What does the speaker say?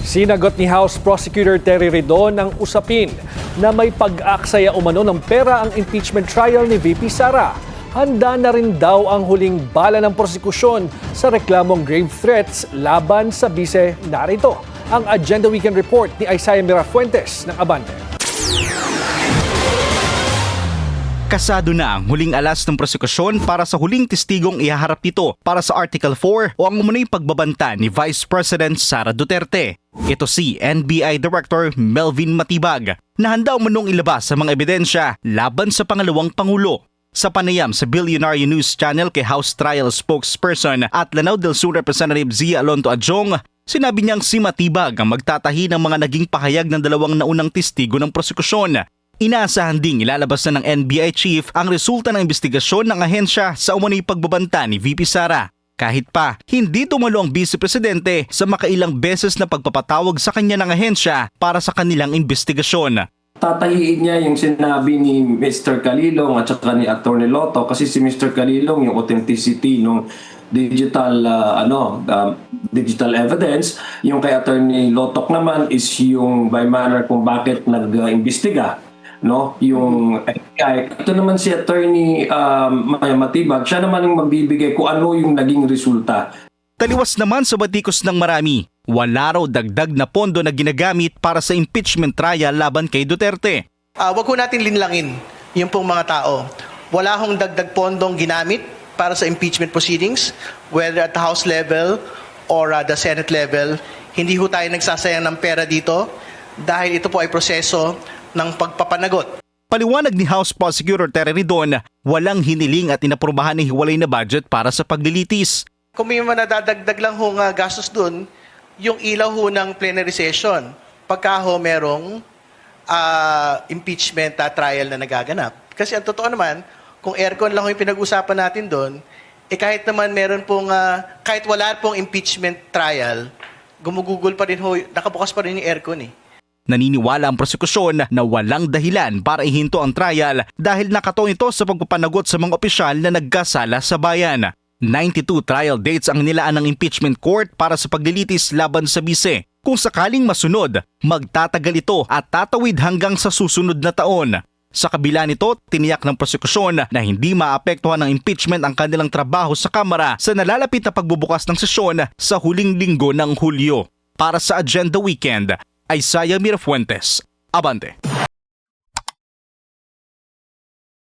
Sinagot ni House Prosecutor Terry Redon ang usapin na may pag-aksaya umano ng pera ang impeachment trial ni VP Sara. Handa na rin daw ang huling bala ng prosekusyon sa reklamong grave threats laban sa bise. Narito ang Agenda Weekend Report ni Isaiah Mirafuentes ng Abante. Kasado na ang huling alas ng prosekusyon para sa huling testigong ihaharap nito para sa Article 4 o ang umunay pagbabanta ni Vice President Sara Duterte. Ito si NBI Director Melvin Matibag na handa umunong ilabas sa mga ebidensya laban sa pangalawang Pangulo. Sa panayam sa Billionaire News Channel kay House Trial Spokesperson at Lanao del Sur Representative Zia Alonto Adjong, sinabi niyang si Matibag ang magtatahi ng mga naging pahayag ng dalawang naunang testigo ng prosekusyon. Inaasahan ding ilalabas na ng NBI Chief ang resulta ng investigasyon ng ahensya sa umunay pagbabanta ni VP Sara. Kahit pa, hindi tumalo ang Vice Presidente sa makailang beses na pagpapatawag sa kanya ng ahensya para sa kanilang investigasyon. Tatahiin niya yung sinabi ni Mr. Calilong at saka ni Atty. Lotto kasi si Mr. Calilong yung authenticity ng digital digital evidence, yung kay Atty. Lotok naman is yung by manner kung bakit nag-imbestiga, no, yung FBI. Ito naman si Atty. Matibag, siya naman yung magbibigay kung ano yung naging resulta. Taliwas naman sa batikos ng marami, wala raw dagdag na pondo na ginagamit para sa impeachment trial laban kay Duterte. Wag ko natin linlangin yung pong mga tao. Wala hong dagdag pondong ginamit para sa impeachment proceedings, whether at the House level or the Senate level. Hindi ho tayo nagsasayang ng pera dito dahil ito po ay proseso ng pagpapanagot. Paliwanag ni House Prosecutor Terry Redon, walang hiniling at inaprubahan ng hiwalay na budget para sa paglilitis. Kung may nadadagdag lang hong gastos dun, yung ilaw ho ng plenary session, pagka ho merong impeachment trial na nagaganap. Kasi ang totoo naman, kung aircon lang ho yung pinag-usapan natin doon, kahit naman meron pong, kahit wala pong impeachment trial, gumugugol pa rin ho, nakabukas pa rin yung aircon eh. Naniniwala ang prosekusyon na walang dahilan para ihinto ang trial dahil nakatuon ito sa pagpapanagot sa mga opisyal na nagkasala sa bayan. 92 trial dates ang nilaan ng impeachment court para sa paglilitis laban sa bise. Kung sakaling masunod, magtatagal ito at tatawid hanggang sa susunod na taon. Sa kabila nito, tiniyak ng prosekusyon na hindi maapektuhan ng impeachment ang kanilang trabaho sa Kamara sa nalalapit na pagbubukas ng sesyon sa huling linggo ng Hulyo. Para sa Agenda Weekend, Isaiah Mirafuentes, Abante.